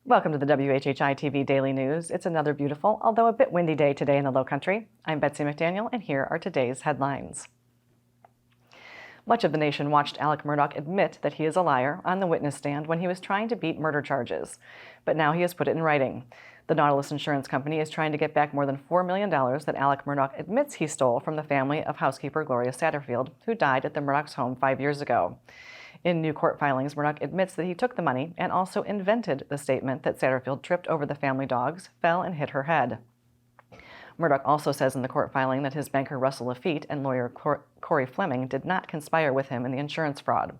Welcome to the WHHI-TV Daily News. It's another beautiful, although a bit windy day today in the Lowcountry. I'm Betsy McDaniel, and here are today's headlines. Much of the nation watched Alec Murdaugh admit that he is a liar on the witness stand when he was trying to beat murder charges. But now he has put it in writing. The Nautilus Insurance Company is trying to get back more than $4 million that Alec Murdaugh admits he stole from the family of housekeeper Gloria Satterfield, who died at the Murdaugh's home 5 years ago. In new court filings, Murdaugh admits that he took the money and also invented the statement that Satterfield tripped over the family dogs, fell, and hit her head. Murdaugh also says in the court filing that his banker Russell Lafitte and lawyer Corey Fleming did not conspire with him in the insurance fraud.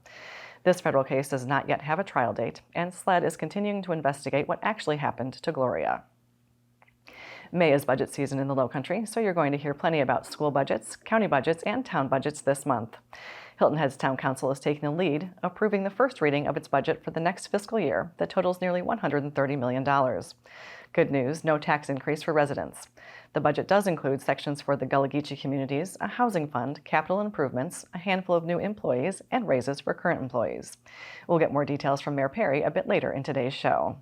This federal case does not yet have a trial date, and SLED is continuing to investigate what actually happened to Gloria. May is budget season in the Lowcountry, so you're going to hear plenty about school budgets, county budgets, and town budgets this month. Hilton Head's Town Council is taking the lead, approving the first reading of its budget for the next fiscal year that totals nearly $130 million. Good news, no tax increase for residents. The budget does include sections for the Gullah Geechee communities, a housing fund, capital improvements, a handful of new employees, and raises for current employees. We'll get more details from Mayor Perry a bit later in today's show.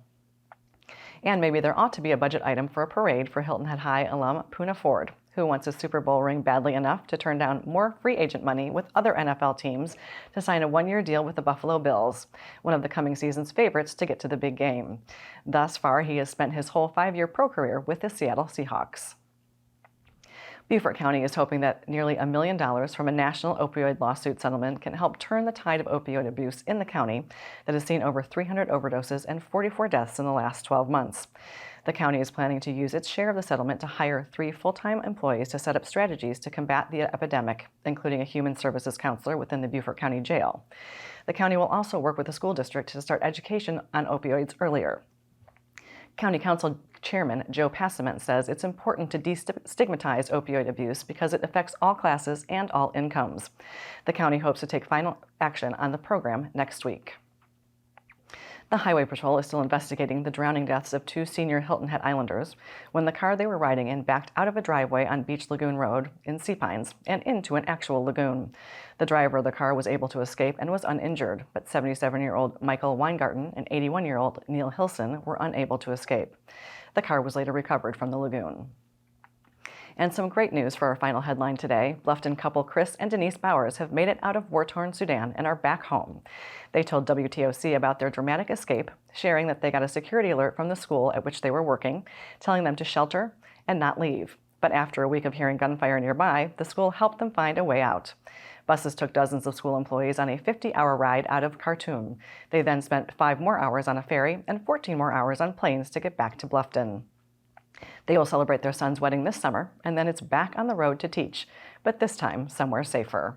And maybe there ought to be a budget item for a parade for Hilton Head High alum Poona Ford, who wants a Super Bowl ring badly enough to turn down more free agent money with other NFL teams to sign a one-year deal with the Buffalo Bills, one of the coming season's favorites to get to the big game. Thus far, he has spent his whole 5-year pro career with the Seattle Seahawks. Beaufort County is hoping that nearly $1 million from a national opioid lawsuit settlement can help turn the tide of opioid abuse in the county that has seen over 300 overdoses and 44 deaths in the last 12 months. The county is planning to use its share of the settlement to hire 3 full-time employees to set up strategies to combat the epidemic, including a human services counselor within the Beaufort County Jail. The county will also work with the school district to start education on opioids earlier. County Council Chairman Joe Passament says it's important to destigmatize opioid abuse because it affects all classes and all incomes. The county hopes to take final action on the program next week. The Highway Patrol is still investigating the drowning deaths of 2 senior Hilton Head Islanders when the car they were riding in backed out of a driveway on Beach Lagoon Road in Sea Pines and into an actual lagoon. The driver of the car was able to escape and was uninjured, but 77-year-old Michael Weingarten and 81-year-old Neil Hilson were unable to escape. The car was later recovered from the lagoon. And some great news for our final headline today. Bluffton couple Chris and Denise Bowers have made it out of war-torn Sudan and are back home. They told WTOC about their dramatic escape, sharing that they got a security alert from the school at which they were working, telling them to shelter and not leave. But after a week of hearing gunfire nearby, the school helped them find a way out. Buses took dozens of school employees on a 50-hour ride out of Khartoum. They then spent 5 more hours on a ferry and 14 more hours on planes to get back to Bluffton. They will celebrate their son's wedding this summer, and then it's back on the road to teach, but this time somewhere safer.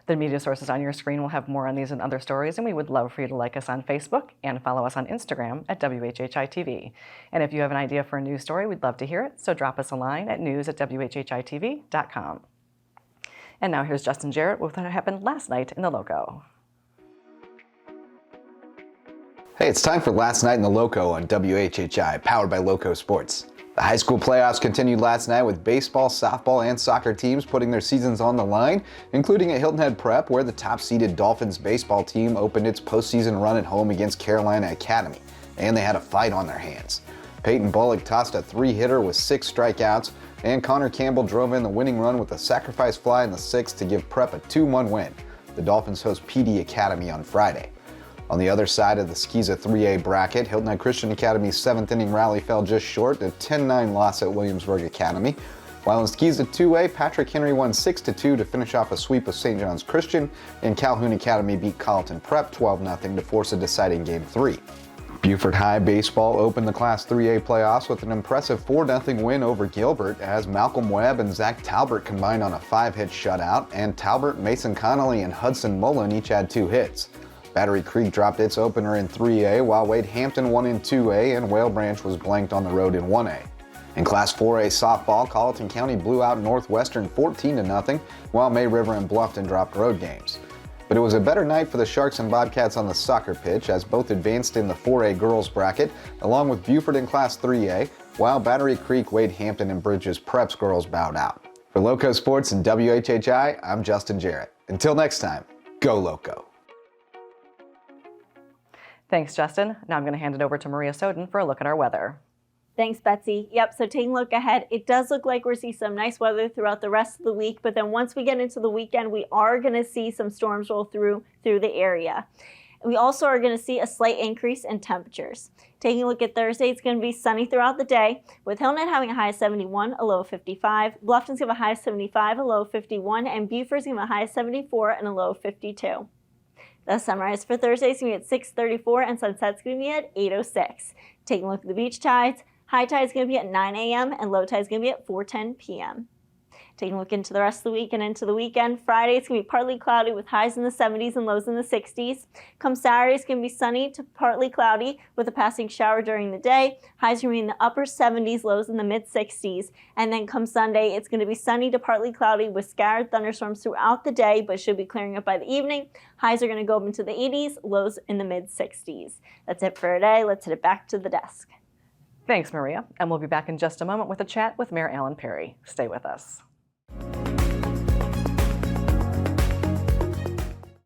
The media sources on your screen will have more on these and other stories, and we would love for you to like us on Facebook and follow us on Instagram at WHHI-TV. And if you have an idea for a news story, we'd love to hear it, so drop us a line at news@WHHITV.com. And now here's Justin Jarrett with what happened last night in the Loco. Hey, it's time for Last Night in the Loco on WHHI, powered by LowcoSports. The high school playoffs continued last night with baseball, softball, and soccer teams putting their seasons on the line, including at Hilton Head Prep, where the top-seeded Dolphins baseball team opened its postseason run at home against Carolina Academy, and they had a fight on their hands. Peyton Bullock tossed a 3-hitter with 6 strikeouts, and Connor Campbell drove in the winning run with a sacrifice fly in the 6th to give Prep a 2-1 win. The Dolphins host PD Academy on Friday. On the other side of the Skiza 3A bracket, Hilton Head Christian Academy's 7th-inning rally fell just short, a 10-9 loss at Williamsburg Academy. While in Skiza 2A, Patrick Henry won 6-2 to finish off a sweep of St. John's Christian, and Calhoun Academy beat Colleton Prep 12-0 to force a deciding Game 3. Beaufort High baseball opened the Class 3A playoffs with an impressive 4-0 win over Gilbert as Malcolm Webb and Zach Talbert combined on a 5-hit shutout, and Talbert, Mason Connolly, and Hudson Mullen each had 2 hits. Battery Creek dropped its opener in 3A, while Wade Hampton won in 2A, and Whale Branch was blanked on the road in 1A. In Class 4A softball, Colleton County blew out Northwestern 14-0, while May River and Bluffton dropped road games. But it was a better night for the Sharks and Bobcats on the soccer pitch, as both advanced in the 4A girls bracket, along with Beaufort in Class 3A, while Battery Creek, Wade Hampton, and Bridges Preps girls bowed out. For LowcoSports and WHHI, I'm Justin Jarrett. Until next time, go Loco. Thanks, Justin. Now I'm going to hand it over to Maria Soden for a look at our weather. Thanks, Betsy. Yep, so taking a look ahead, it does look like we're seeing some nice weather throughout the rest of the week, but then once we get into the weekend, we are going to see some storms roll through the area. We also are going to see a slight increase in temperatures. Taking a look at Thursday, it's going to be sunny throughout the day, with Hilton having a high of 71, a low of 55. Bluffton's going to have a high of 75, a low of 51, and Beaufort's going to have a high of 74 and a low of 52. The sunrise for Thursday is going to be at 6:34, and sunset's going to be at 8:06. Taking a look at the beach tides, high tide is going to be at 9 a.m. and low tide is going to be at 4:10 p.m. Taking a look into the rest of the week and into the weekend, Friday it's going to be partly cloudy with highs in the 70s and lows in the 60s. Come Saturday, it's going to be sunny to partly cloudy with a passing shower during the day. Highs are going to be in the upper 70s, lows in the mid 60s. And then come Sunday, it's going to be sunny to partly cloudy with scattered thunderstorms throughout the day, but should be clearing up by the evening. Highs are going to go up into the 80s, lows in the mid 60s. That's it for today. Let's hit it back to the desk. Thanks, Maria. And we'll be back in just a moment with a chat with Mayor Alan Perry. Stay with us.